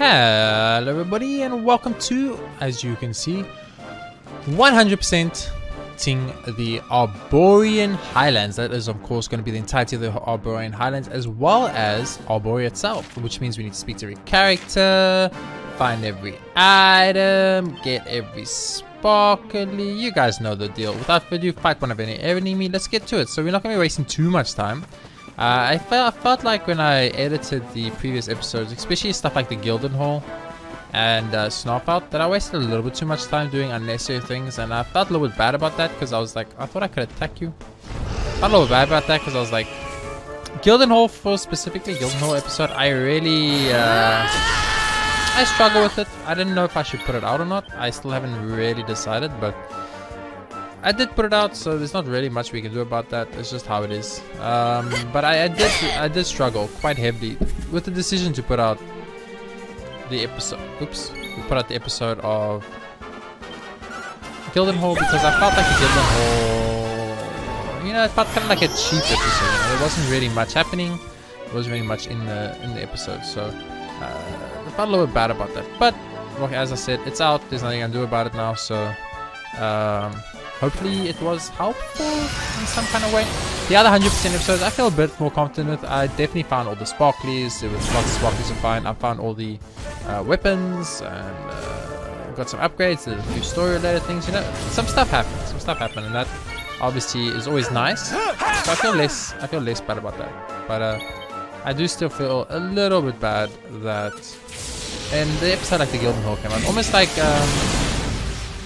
Hello everybody and welcome to, as you can see, 100% the Arborian Highlands. That is of course going to be the entirety of the Arborian Highlands as well as Arboria itself, which means we need to speak to every character, find every item, get every sparkly. You guys know the deal. Without further ado, fight one of any enemy. Let's get to it. So we're not going to be wasting too much time. I felt like when I edited the previous episodes, especially stuff like the Gilden Hall and Snarfout, that I wasted a little bit too much time doing unnecessary things, and I felt a little bit bad about that because I was like, I thought I could attack you. I felt a little bad about that because I was like, Gilden Hall, for specifically Gilden Hall episode, I really I struggle with it. I didn't know if I should put it out or not. I still haven't really decided, but I did put it out, so there's not really much we can do about that. It's just how it is. But I did struggle quite heavily with the decision to put out the episode. Oops, we put out the episode of Gilden Hall because I felt like a Gilden Hall, you know, it felt kind of like a cheap episode. You know? There wasn't really much happening. There wasn't really much in the episode, so I felt a little bit bad about that. But well, as I said, it's out. There's nothing I can do about it now. So. Hopefully it was helpful in some kind of way. The other 100% episodes I feel a bit more confident with. I definitely found all the sparklies. There was lots of sparklies are fine. I found all the weapons and got some upgrades. There's a few story related things, you know. Some stuff happened and that obviously is always nice. So I feel less bad about that. But I do still feel a little bit bad that in the episode like the Gilden Hall came out. Almost like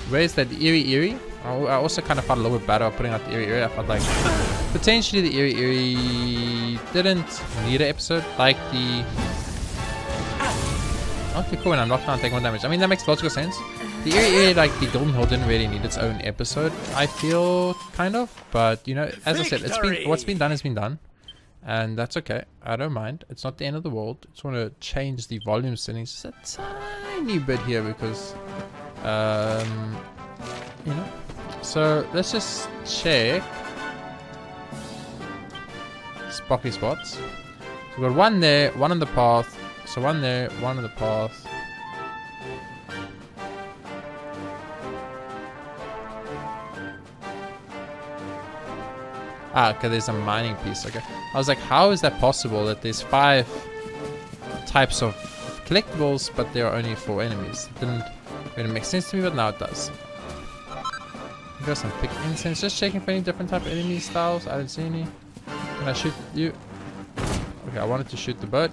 where's that Eerie? I also kind of felt a little bit bad about putting out the Eerie. I felt like potentially the Eerie didn't need an episode like the... Okay, cool, when I'm knocked down, take 1 damage. I mean, that makes logical sense. The Eerie, like the Gilden Hall, didn't really need its own episode, I feel, kind of. But, you know, as I said, what's been done has been done. And that's okay. I don't mind. It's not the end of the world. I just want to change the volume settings just a tiny bit here because... you know. So let's just check sparkly spots. So we've got one there, one on the path. So one there, one on the path. Ah, okay, there's a mining piece. Okay, I was like, how is that possible that there's 5 types of collectibles, but there are only 4 enemies? It didn't really make sense to me, but now it does. Got some pick incense. Just checking for any different type of enemy styles. I didn't see any. Can I shoot you? Okay, I wanted to shoot the bird.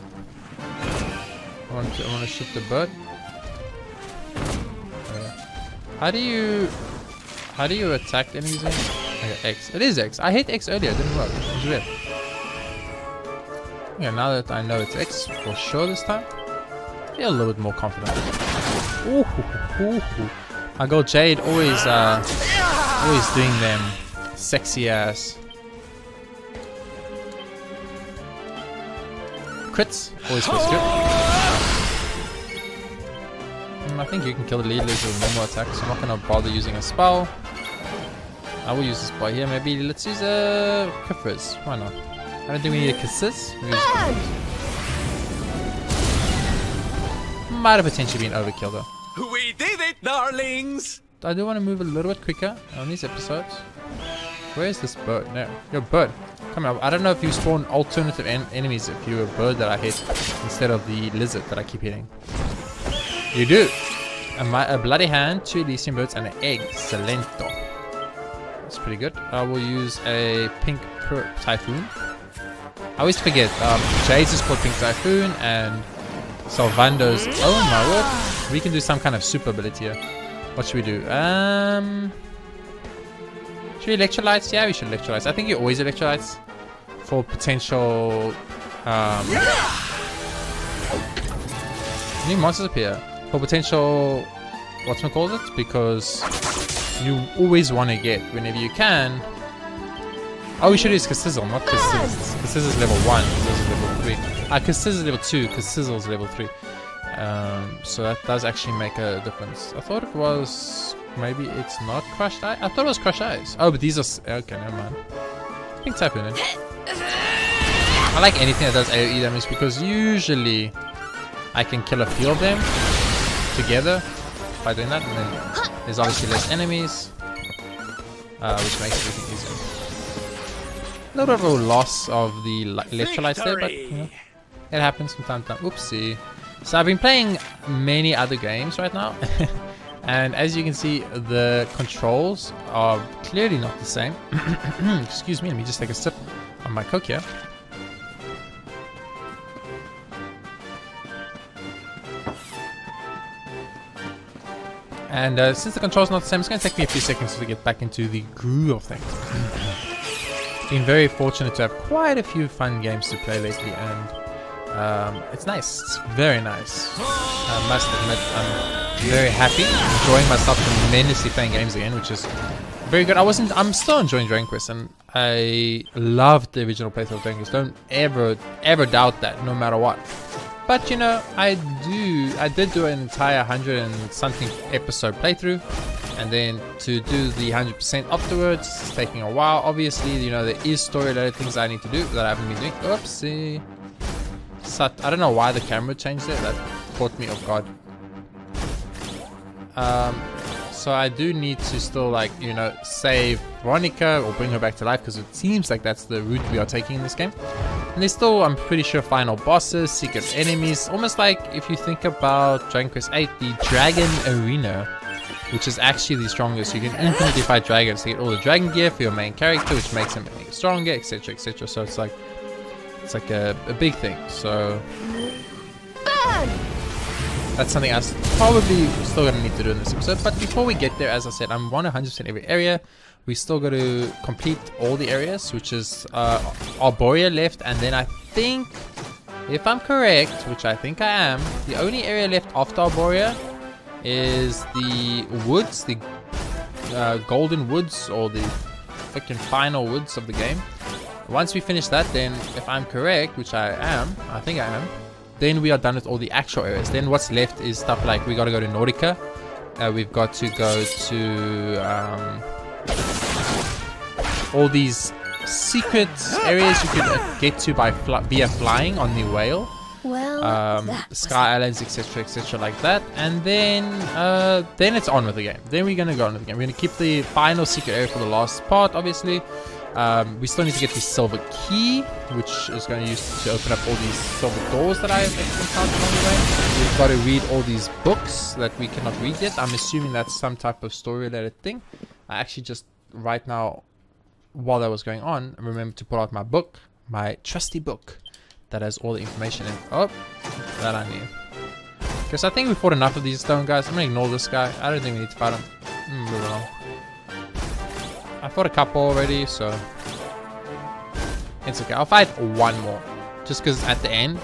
I want to shoot the bird. How do you attack enemies? Okay, X. It is X. I hit X earlier. It didn't work. It was weird. Yeah, now that I know it's X for sure this time, I feel a little bit more confident. Ooh. My girl Jade always doing them sexy ass crits. Always feels good. I think you can kill the lead lizard with normal attacks. So I'm not gonna bother using a spell. I will use this boy here. Maybe let's use a Kifriz. Why not? I don't think we need a Kisses. Might have potentially been overkill though. We did it, darlings! I do want to move a little bit quicker on these episodes. Where is this bird? No, you're a bird. Come on, I don't know if you spawn alternative enemies if you're a bird that I hit instead of the lizard that I keep hitting. You do. A bloody hand, 2 Elysian birds, and an egg. Excelento. That's pretty good. I will use a pink typhoon. I always forget. Jade's is called pink typhoon and Salvando's. Oh my word. We can do some kind of super ability here. What should we do? Should we electrolytes? Yeah, we should electrolytes. I think you always electrolytes for potential new monsters appear. For potential whatchamacallit it? Because you always want to get whenever you can. Oh, we should use Kassizzle, not Kassizzle. Kassizzle is level 1, Kassizzle is level 3. Kassizzle is level 2, Kassizzle is level 3. So that does actually make a difference. I thought it was... Maybe it's not Crushed Eye? I thought it was Crushed Eyes. Oh, but these are... Okay, never mind. Pink Typhoon then. I like anything that does AoE damage because usually I can kill a few of them together by doing that, and then there's obviously less enemies, which makes everything easier. A little bit of a loss of the electrolytes there, but you know, it happens from time to time. Oopsie. So I've been playing many other games right now, and as you can see, the controls are clearly not the same. Excuse me, let me just take a sip on my Coke here. And since the controls not the same, it's going to take me a few seconds to get back into the groove of things. Been very fortunate to have quite a few fun games to play lately, and it's nice. It's very nice. I must admit, I'm very happy, enjoying myself tremendously playing games again, which is very good. I'm still enjoying Dragon Quest, and I loved the original playthrough of Dragon Quest. Don't ever doubt that, no matter what. But you know, I did do an entire 100 and something episode playthrough, and then to do the 100% afterwards, it's taking a while. Obviously, you know, there is story-related things I need to do that I haven't been doing. Oopsie. I don't know why the camera changed it. That caught me off guard. So I do need to still, like, you know, save Veronica or bring her back to life, because it seems like that's the route we are taking in this game. And there's still, I'm pretty sure, final bosses, secret enemies. Almost like if you think about Dragon Quest VIII, the Dragon Arena, which is actually the strongest. You can infinitely fight dragons to get all the dragon gear for your main character, which makes him stronger, etc, etc. So it's like a big thing. So that's something I'm probably still gonna need to do in this episode. But before we get there, as I said, I'm 100% every area. We still got to complete all the areas, which is Arboria left, and then I think, if I'm correct, which I think I am, the only area left after Arboria is the woods, the golden woods, or the freaking final woods of the game. Once we finish that, then if I'm correct, which I think I am, then we are done with all the actual areas. Then what's left is stuff like we got to go to Nordica, we've got to go to all these secret areas you can get to by via flying on the whale. Well, Sky Islands, etc, like that, and then it's on with the game. Then we're gonna go on with the game. We're gonna keep the final secret area for the last part, obviously. We still need to get the silver key, which is going to use to open up all these silver doors that I've encountered on the way. We've got to read all these books that we cannot read yet. I'm assuming that's some type of story-related thing. I actually just right now, while that was going on, I remembered to pull out my book, my trusty book that has all the information in. Oh, that I need. Because I think we fought enough of these stone guys. I'm gonna ignore this guy. I don't think we need to fight him. Move along. I fought a couple already, so it's okay. I'll fight one more, just because at the end,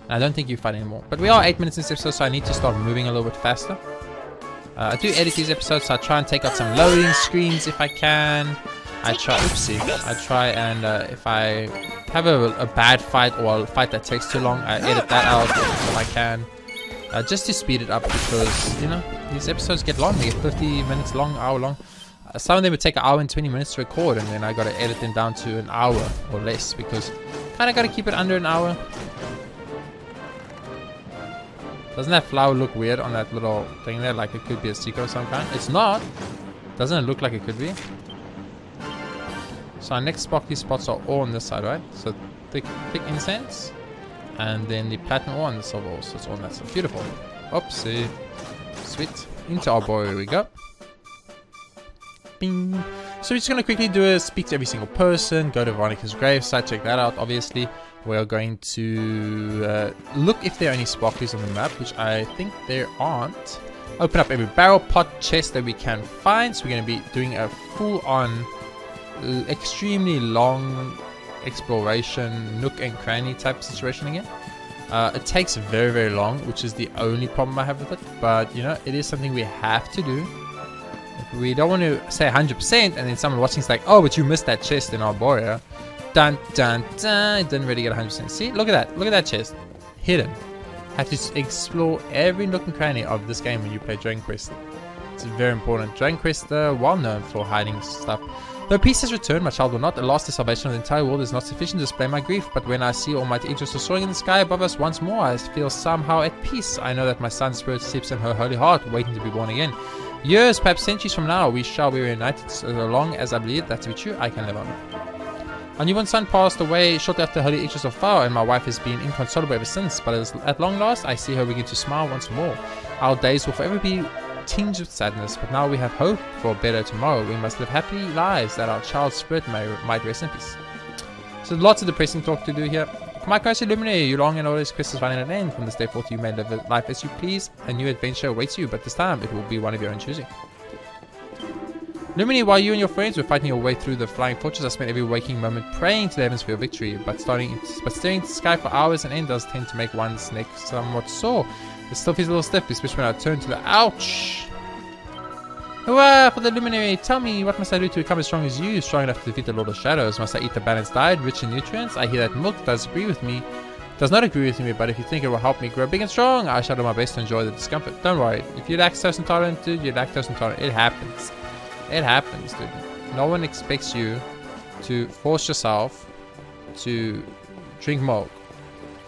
I don't think you fight anymore. But we are 8 minutes in this episode, so I need to start moving a little bit faster. I do edit these episodes, so I try and take out some loading screens if I can. I try and if I have a bad fight or a fight that takes too long, I edit that out if I can, just to speed it up, because you know these episodes get long. They get 50 minutes long, hour long. Some of them would take an hour and 20 minutes to record, and then I gotta edit them down to an hour or less, because kinda gotta keep it under an hour. Doesn't that flower look weird on that little thing there, like it could be a secret of some kind? It's not. Doesn't it look like it could be? So our next sparkly spots are all on this side, right? So thick incense, and then the platinum ore and the silver ore. So it's all on that side. Beautiful. Oopsie. Sweet. Into Arboria we go. Bing. So we're just going to quickly do a speak to every single person, go to Veronica's gravesite, check that out. Obviously, we are going to look if there are any sparklies on the map, which I think there aren't. Open up every barrel, pot, chest that we can find. So we're going to be doing a full-on, extremely long exploration, nook and cranny type situation again. It takes very, very long, which is the only problem I have with it. But, you know, it is something we have to do. We don't want to say 100% and then someone watching is like, oh, but you missed that chest in Arboria. Dun dun dun. It didn't really get 100%. See, look at that. Look at that chest. Hidden. Have to explore every nook and cranny of this game when you play Dragon Quest. It's very important. Dragon Quest, well known for hiding stuff. Though peace has returned, my child will not. At last, the salvation of the entire world is not sufficient to display my grief. But when I see Almighty Idris soaring in the sky above us once more, I feel somehow at peace. I know that my son's spirit sleeps in her holy heart, waiting to be born again. Years, perhaps centuries from now, we shall be reunited. So long as I believe that to be true, I can live on. Our newborn son passed away shortly after Holy Idris of Fire, and my wife has been inconsolable ever since. But at long last, I see her begin to smile once more. Our days will forever be tinged with sadness, but now we have hope for a better tomorrow. We must live happy lives that our child's spirit might rest in peace. So lots of depressing talk to do here. My cursed luminary, you long and always quest is finding an end. From this day forth you may live life as you please. A new adventure awaits you, but this time it will be one of your own choosing. Luminary, while you and your friends were fighting your way through the flying fortress, I spent every waking moment praying to the heavens for your victory. But staring into the sky for hours on end does tend to make one's neck somewhat sore. It still feels a little stiff, especially when I turn to the ouch. Hurrah for the luminary! Tell me, what must I do to become as strong as you? Strong enough to defeat the Lord of Shadows? Must I eat a balanced diet, rich in nutrients? I hear that milk does not agree with me, but if you think it will help me grow big and strong, I shall do my best to enjoy the discomfort. Don't worry. If you're lactose intolerant, dude, you're lactose intolerant. It happens. It happens, dude. No one expects you to force yourself to drink milk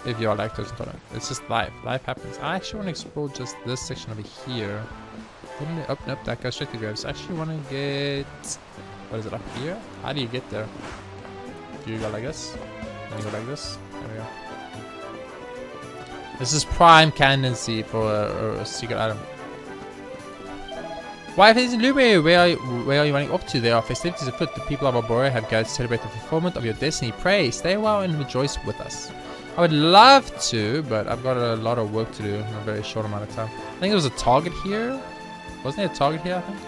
if you are lactose intolerant. It's just life. Life happens. I actually want to explore just this section over here. Oh, nope, that goes straight to graves. I actually want to get... What is it, up here? How do you get there? Do you go like this? Then you go like this? There we go. This is prime candidacy for a secret item. Wife is in Luminary. Where are you running off to? There are festivities afoot. The people of Arboria have gathered to celebrate the fulfillment of your destiny. Pray, stay well and rejoice with us. I would love to, but I've got a lot of work to do in a very short amount of time. I think there was a target here. Wasn't there a target here, I think?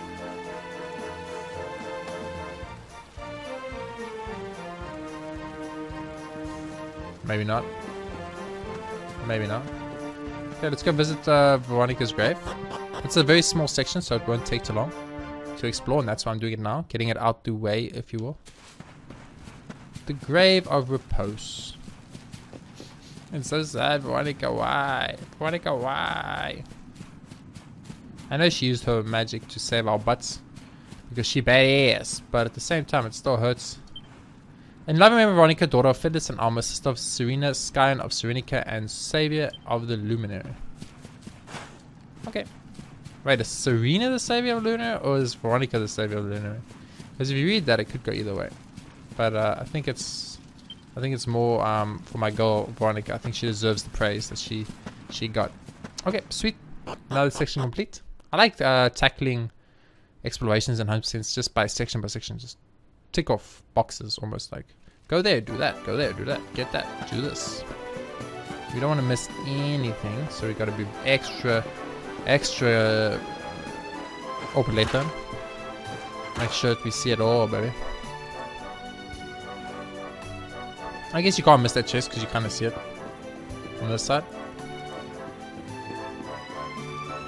Maybe not. Maybe not. Okay, let's go visit Veronica's grave. It's a very small section, so it won't take too long to explore, and that's why I'm doing it now. Getting it out the way, if you will. The grave of repose. It's so sad, Veronica, why? Veronica, why? I know she used her magic to save our butts because she badass, but at the same time it still hurts. In loving memory of Veronica, daughter of Phyllis and Alma, sister of Serena, Scion of Serenica, and savior of the Luminary. Okay. Wait, is Serena the savior of the Luminary, or is Veronica the savior of the Luminary? Because if you read that, it could go either way. But I think it's more for my girl Veronica. I think she deserves the praise that she got. Okay, sweet. Another section complete. I like tackling explorations and 100% just by section, just tick off boxes almost, like go there, do that, go there, do that, get that, do this. We don't want to miss anything, so we got to be extra open later. Make sure that we see it all, baby. I guess you can't miss that chest because you kind of see it on this side.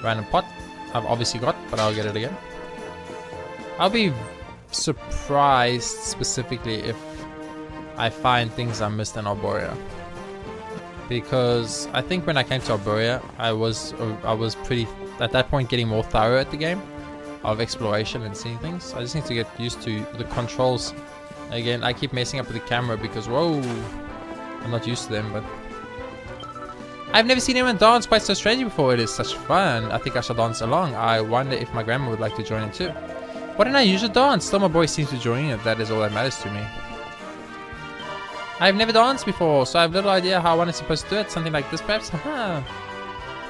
Random pot. I've obviously got, but I'll get it again. I'll be surprised specifically if I find things I missed in Arboria, because I think when I came to Arboria, I was pretty at that point getting more thorough at the game of exploration and seeing things. I just need to get used to the controls. Again, I keep messing up with the camera because whoa, I'm not used to them, but. I've never seen anyone dance quite so strangely before. It is such fun. I think I shall dance along. I wonder if my grandma would like to join in too. What an unusual dance. Still my boy seems to join in. That is all that matters to me. I've never danced before, so I have little idea how one is supposed to do it. Something like this perhaps? Haha.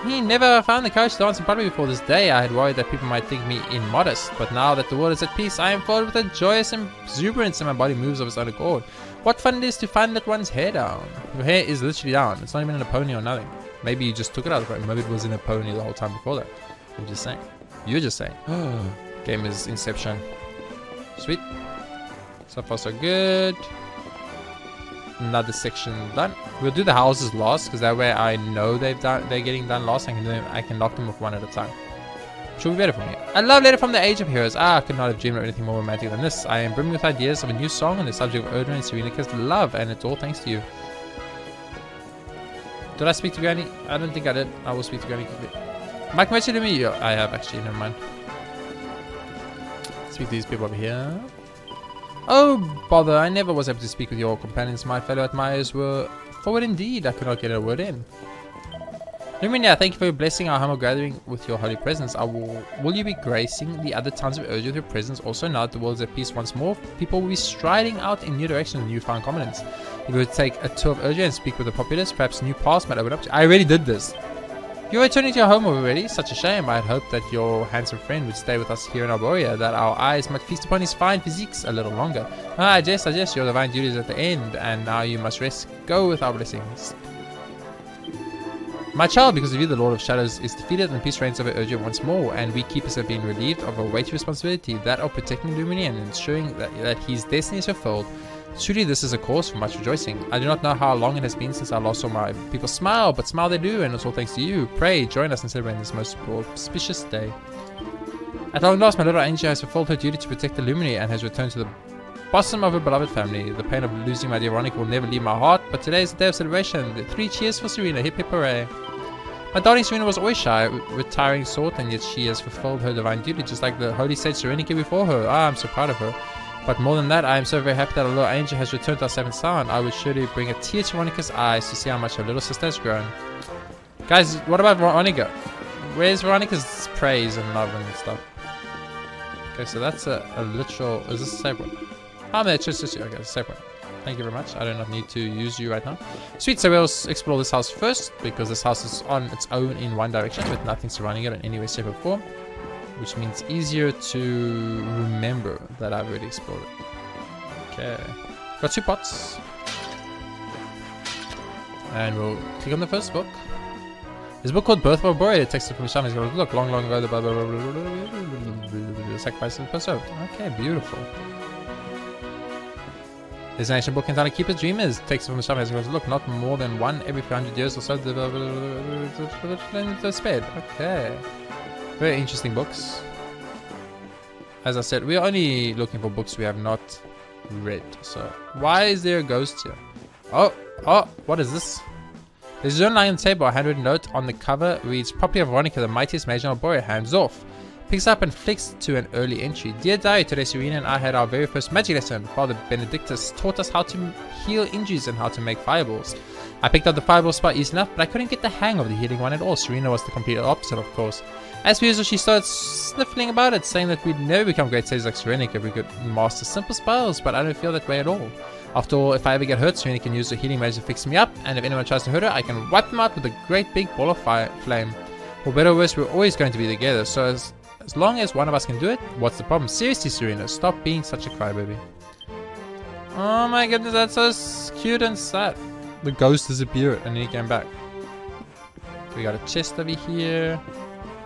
He never found the courage to dance in public before this day. I had worried that people might think me immodest, but now that the world is at peace, I am filled with a joyous exuberance and my body moves of its own accord. What fun it is to finally let one's hair down. Your hair is literally down. It's not even in a pony or nothing. Maybe you just took it out, right? Maybe it was in a pony the whole time before that. I'm just saying. You're just saying. Game is Inception. Sweet. So far so good. Another section done. We'll do the houses last because that way I know they're getting done last. I can knock them off one at a time. Should be better for me. A love letter from the Age of Heroes. I could not have dreamed of anything more romantic than this. I am brimming with ideas of a new song on the subject of Erdwin and Serenika's love, and it's all thanks to you. Did I speak to Granny? I don't think I did. I will speak to Granny quickly. Mike mentioned to me. Yeah, I have actually. Never mind. Speak to these people over here. Oh, bother, I never was able to speak with your companions. My fellow admirers were forward indeed. I could not get a word in. Luminia, thank you for your blessing our humble gathering with your holy presence. Will you be gracing the other towns of Urge with your presence? Also, now that the world is at peace once more, people will be striding out in new directions with newfound confidence. If you would take a tour of Urge and speak with the populace, perhaps new paths might open up to you. I already did this. You're returning to your home already? Such a shame. I had hoped that your handsome friend would stay with us here in Arboria, that our eyes might feast upon his fine physiques a little longer. I guess your divine duty is at the end, and now you must rest. Go with our blessings. My child, because of you, the Lord of Shadows is defeated and peace reigns over Urge once more, and we keepers have been relieved of a weighty responsibility, that of protecting Lumini and ensuring that his destiny is fulfilled. Truly, this is a cause for much rejoicing. I do not know how long it has been since I last saw my people smile, but smile they do, and it's all thanks to you. Pray, join us in celebrating this most auspicious day. At long last, my little angel has fulfilled her duty to protect the Lumini and has returned to the bosom of her beloved family. The pain of losing my dear Veronica will never leave my heart, but today is a day of celebration. 3 cheers for Serena, hip hip hooray. My darling Serena was always shy, retiring sort, and yet she has fulfilled her divine duty, just like the holy sage Serenity before her. Ah, I'm so proud of her. But more than that, I am so very happy that our little angel has returned to our seventh sound. I would surely bring a tear to Veronica's eyes to see how much her little sister has grown. Guys, what about Veronica? Where's Veronica's praise and love and stuff? Okay, so that's a literal... Is this a save point? Oh, no, it's just okay, it's a save point. Thank you very much. I do not need to use you right now. Sweet, so we'll explore this house first, because this house is on its own in one direction with nothing surrounding it in any way, shape or form. Which means easier to remember that I've already explored it. Okay. Got 2 pots. And we'll click on the first book. There's a book called Birth of Arboria. It takes it from the shaman's going to look long ago the sacrifice of the preserved. Okay, beautiful. There's an ancient book entitled Keeper's Dreamers. It takes it from the shaman's going to look not more than one every 300 years or so. Spared. Okay. Very interesting books. As I said, we're only looking for books we have not read. So, why is there a ghost here? Oh, what is this? There's a journal lying on the table. A handwritten note on the cover reads, Property of Veronica, the mightiest mage in Arboria, hands off. Picks up and flicks to an early entry. Dear Diary, today Serena and I had our very first magic lesson. Father Benedictus taught us how to heal injuries and how to make fireballs. I picked up the fireball spell easy enough, but I couldn't get the hang of the healing one at all. Serena was the complete opposite, of course. As per usual, she started sniffling about it, saying that we'd never become great sages like Serenica if we could master simple spells, but I don't feel that way at all. After all, if I ever get hurt, Serena can use her healing magic to fix me up, and if anyone tries to hurt her, I can wipe them out with a great big ball of flame. For better or worse, we're always going to be together, so as long as one of us can do it, what's the problem? Seriously, Serena, stop being such a crybaby. Oh my goodness, that's so cute and sad. The ghost disappeared and then he came back. We got a chest over here.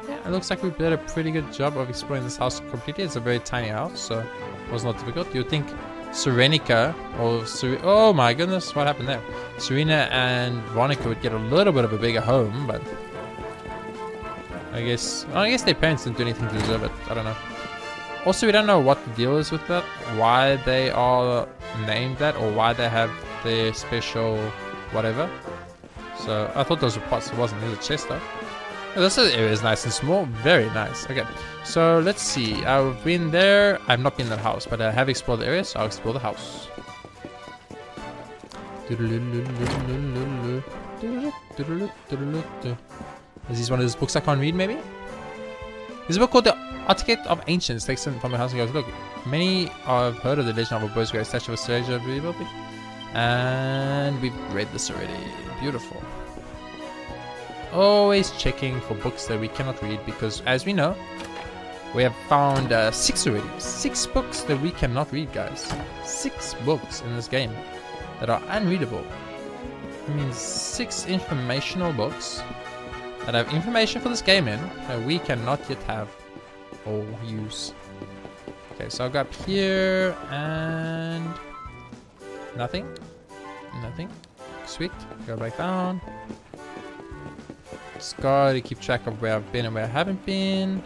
Yeah, it looks like we did a pretty good job of exploring this house completely. It's a very tiny house, so it was not difficult. You'd think Serenica or oh my goodness, what happened there? Serena and Veronica would get a little bit of a bigger home, but I guess their parents didn't do anything to deserve it. I don't know. Also, we don't know what the deal is with that, why they are named that, or why they have their special whatever. So I thought those were pots. It wasn't. There's a chest though. Oh, this area is nice and small. Very nice. Okay, so let's see. I've been there. I've not been in that house, but I have explored the area, so I'll explore the house. Is this one of those books I can't read, maybe? There's a book called The Architect of Ancients. Takes it from the house and goes, look, many have heard of the legend of Arboria's great statue of Sage rebuilding. And we've read this already. Beautiful. Always checking for books that we cannot read, because as we know, we have found 6 already. 6 books that we cannot read, guys. 6 books in this game that are unreadable. I mean, 6 informational books that have information for this game in that we cannot yet have or use. Okay, so I'll go up here and nothing. Sweet. Go back down. Just gotta keep track of where I've been and where I haven't been.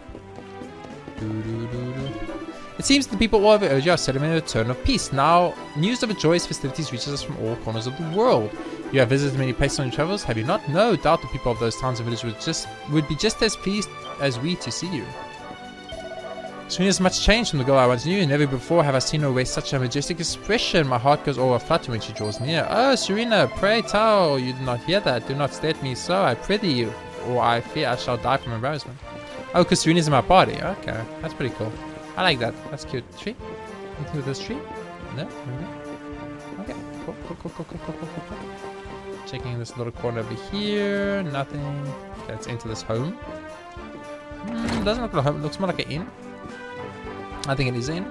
It seems the people all over Urge are celebrating the return of peace. Now, news of a joyous festivities reaches us from all corners of the world. You have visited many places on your travels, have you not? No doubt the people of those towns and villages would be just as pleased as we to see you. Serena has much changed from the girl I once knew. Never before have I seen her wear such a majestic expression. My heart goes all aflutter when she draws near. Oh, Serena, pray tell you do not hear that. Do not stare at me so, I prithee you, or I fear I shall die from embarrassment. Oh, because Serena's in my party. Okay, that's pretty cool. I like that. That's cute. Tree? Anything with this tree? No? Okay. Cool. Checking this little corner over here. Nothing. Okay, let's enter this home. Doesn't look like a home. It looks more like an inn. I think it is in.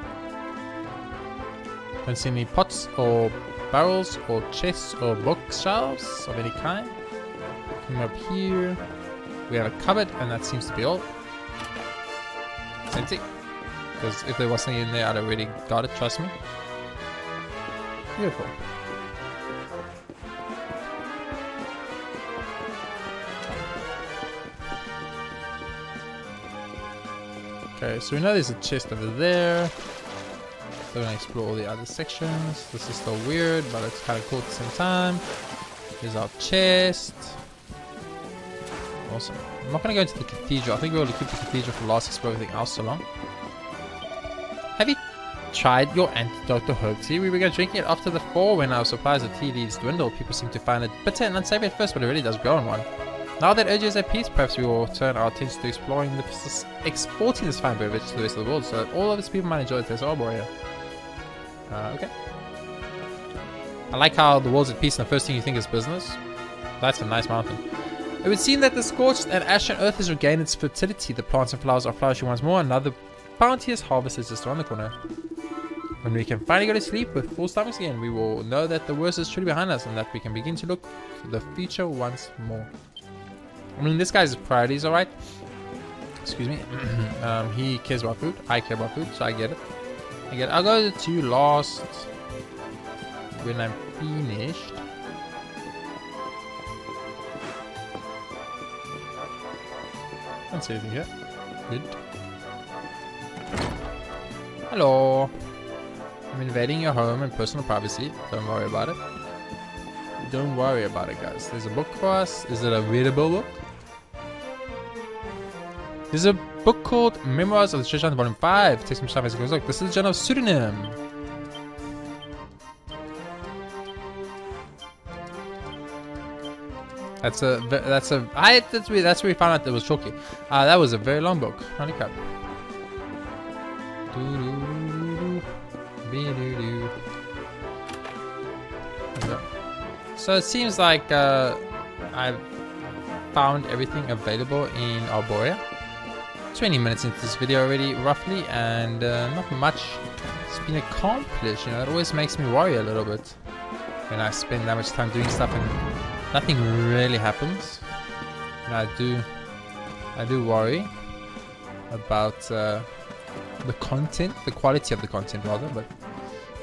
Don't see any pots or barrels or chests or bookshelves of any kind. Come up here. We have a cupboard, and that seems to be all. It's empty. Because if there was something in there, I'd already got it, trust me. Beautiful. Okay, so we know there's a chest over there. So we're gonna explore all the other sections. This is still weird, but it's kind of cool at the same time. Here's our chest. Awesome. I'm not gonna go into the cathedral. I think we're going to keep the cathedral for last, explore everything else so long. Have you tried your antidote to herb tea? We began drinking it after the fall when our supplies of tea leaves dwindle. People seem to find it bitter and unsavory at first, but it really does grow on one. Now that urge is at peace, perhaps we will turn our attention to exporting this fine beverage to the rest of the world so that all of its people might enjoy it as Arboria. Okay. I like how the world's at peace and the first thing you think is business. That's a nice mountain. It would seem that the scorched and ashen earth has regained its fertility. The plants and flowers are flourishing once more. Another bounteous harvest is just around the corner. When we can finally go to sleep with full stomachs again, we will know that the worst is truly behind us and that we can begin to look to the future once more. I mean, this guy's priorities, alright? Excuse me. He cares about food. I care about food, so I get it. I'll go to you last when I'm finished. Can't see anything here. Good. Hello. I'm invading your home and personal privacy. Don't worry about it. Don't worry about it, guys. There's a book for us. Is it a readable book? There's a book called Memoirs of the Treasure Hunt, Volume 5. Takes some time as it goes. Look, this is the Journal of Pseudonym. That's where we found out that it was chalky. That was a very long book. Holy crap. So it seems like I've found everything available in Arboria. 20 minutes into this video already, roughly, and not much has been accomplished. You know, it always makes me worry a little bit when I spend that much time doing stuff and nothing really happens. And I do worry about the content, the quality of the content rather. But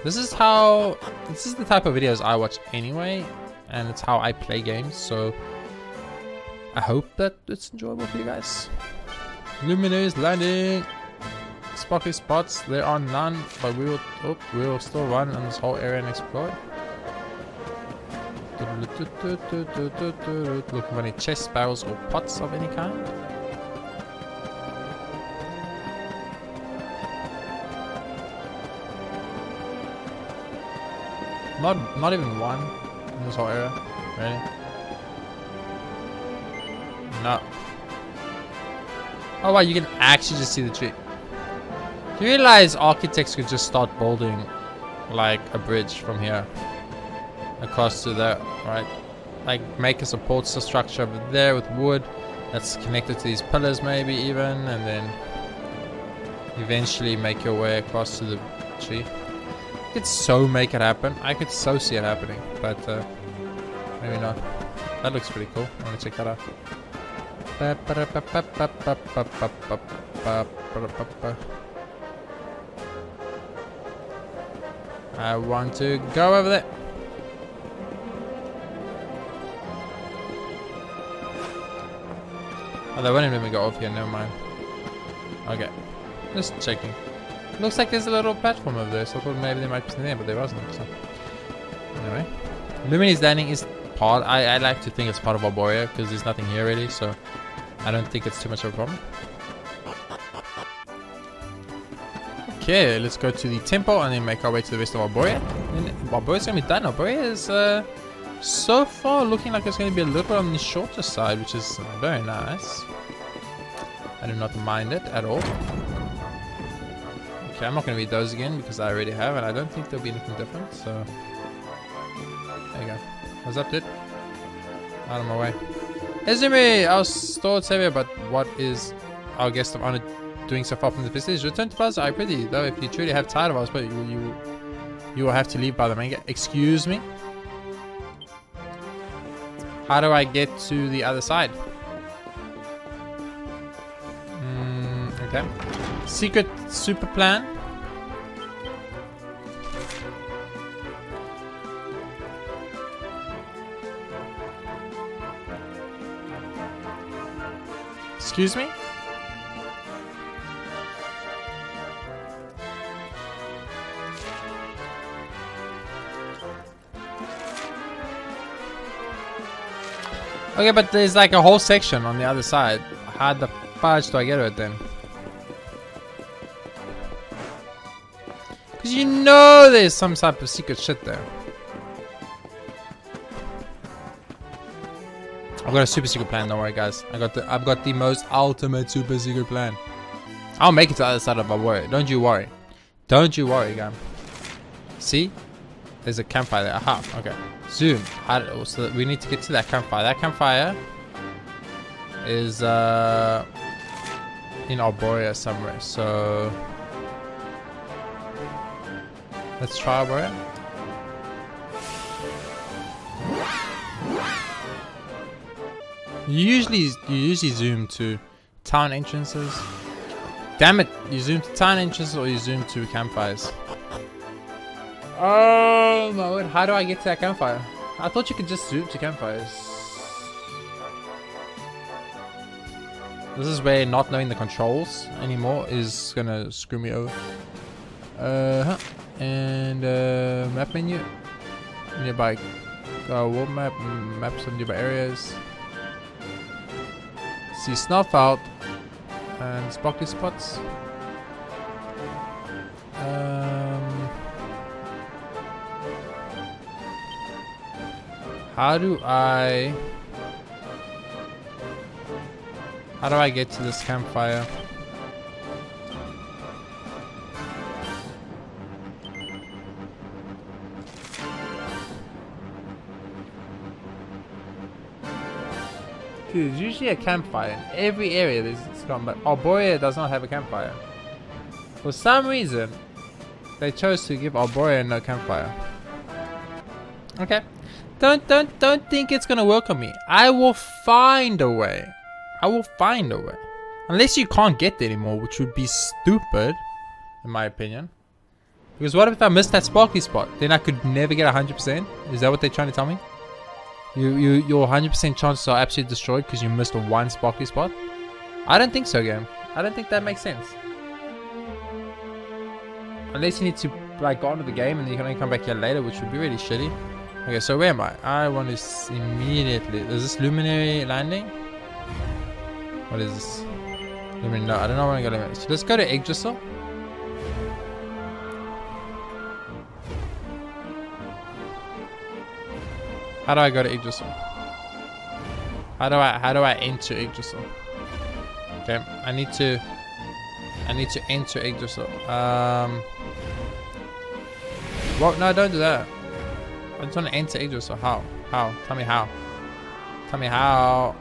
this is the type of videos I watch anyway, and it's how I play games. So I hope that it's enjoyable for you guys. Luminaries landing. Sparkly spots, there are none, but we'll still run on this whole area and explore. Looking for any chests, barrels, or pots of any kind. Not even one in this whole area, really. No. Oh wow, you can actually just see the tree. Do you realize architects could just start building like a bridge from here across to there, right? Like make a support structure over there with wood that's connected to these pillars maybe even, and then eventually make your way across to the tree. I could so make it happen. I could so see it happening, but maybe not. That looks pretty cool. I want to check that out. I want to go over there. Oh, they won't let me go off here, never mind. Okay, just checking. Looks like there's a little platform over there, so I thought maybe there might be something there, but there wasn't. So anyway, Luminary's Landing is part. I like to think it's part of Arboria because there's nothing here really, so I don't think it's too much of a problem. Okay, let's go to the temple and then make our way to the rest of Arboria. And Arboria's gonna be done. Arboria is so far looking like it's gonna be a little bit on the shorter side, which is very nice. I do not mind it at all. Okay, I'm not gonna read those again because I already have, and I don't think there'll be anything different. So there you go. What's up, dude? Out of my way. Izumi, our stored savior, but what is our guest of honor doing so far from the facilities? Return to Plaza. I pretty though. If you truly have tired of us, but you will have to leave by the manga. Excuse me. How do I get to the other side? Okay. Secret super plan. Excuse me? Okay, but there's like a whole section on the other side. How the fudge do I get to it then? Because you know there's some type of secret shit there. I've got a super secret plan, don't worry guys. I've got the most ultimate super secret plan. I'll make it to the other side of Arboria. Don't you worry. Don't you worry, guy. See? There's a campfire there. Aha, okay. Zoom. So we need to get to that campfire. That campfire is in Arboria somewhere. So let's try Arboria. You usually zoom to town entrances. Damn it! You zoom to town entrances or you zoom to campfires. Oh my word! How do I get to that campfire? I thought you could just zoom to campfires. This is where not knowing the controls anymore is gonna screw me over. And map menu. Nearby world map. Maps of nearby areas. See snuff out and sparkly spots. How do I get to this campfire? There's usually a campfire in every area. But Arboria does not have a campfire. For some reason, they chose to give Arboria no campfire. Okay, don't think it's gonna work on me. I will find a way. I will find a way. Unless you can't get there anymore, which would be stupid, in my opinion. Because what if I missed that sparkly spot? Then I could never get 100%. Is that what they're trying to tell me? Your 100% chances are absolutely destroyed because you missed one sparkly spot? I don't think so, game. I don't think that makes sense. Unless you need to like go onto the game and then you can only come back here later, which would be really shitty. Okay, so where am I? I want to immediately... Is this Luminary Landing? What is this? Luminary... No, I don't know where I'm going to go. So let's go to Yggdrasil. How do I go to Yggdrasil? How do I enter Yggdrasil? Okay, I need to enter Yggdrasil. What? No, don't do that. I just want to enter Yggdrasil. How? How? Tell me how. Tell me how.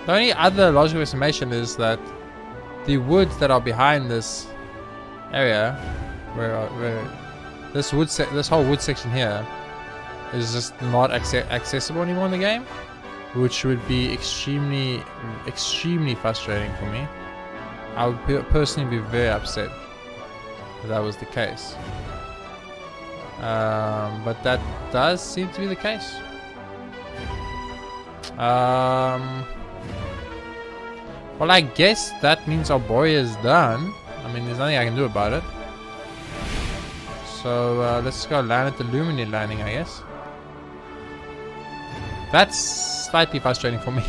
The only other logical explanation is that the woods that are behind this area, where this whole wood section here, is just not accessible anymore in the game, which would be extremely frustrating for me. I would personally be very upset if that was the case. But that does seem to be the case. Well, I guess that means Arboria is done. I mean, there's nothing I can do about it. So let's go land at the Luminary Landing, I guess. That's slightly frustrating for me.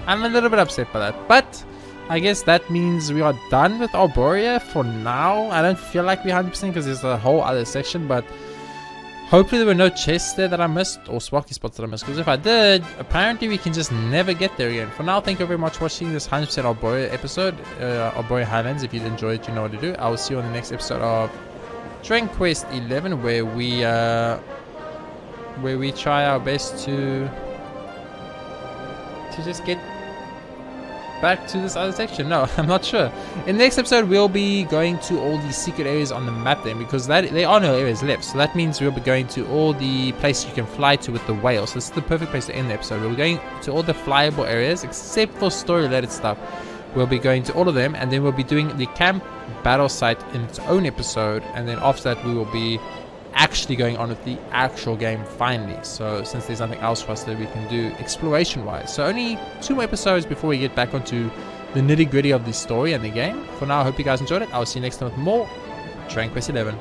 I'm a little bit upset by that, but I guess that means we are done with Arboria for now. I don't feel like we're 100% because there's a whole other section, but hopefully there were no chests there that I missed or sparky spots that I missed, because if I did, apparently we can just never get there again. For now, thank you very much for watching this 100% Arboria episode, Arboria Highlands. If you enjoyed it, you know what to do. I will see you on the next episode of Dragon Quest 11, where we try our best to just get back to this other section. No, I'm not sure. In the next episode, we'll be going to all the secret areas on the map then, because there are no areas left. So that means we'll be going to all the places you can fly to with the whale. So this is the perfect place to end the episode. We'll be going to all the flyable areas except for story-related stuff. We'll be going to all of them, and then we'll be doing the camp battle site in its own episode, and then after that we will be actually going on with the actual game finally. So since there's nothing else for us that we can do exploration wise, so only 2 more episodes before we get back onto the nitty gritty of the story and the game. For now, I hope you guys enjoyed it. I'll see you next time with more Dragon Quest 11.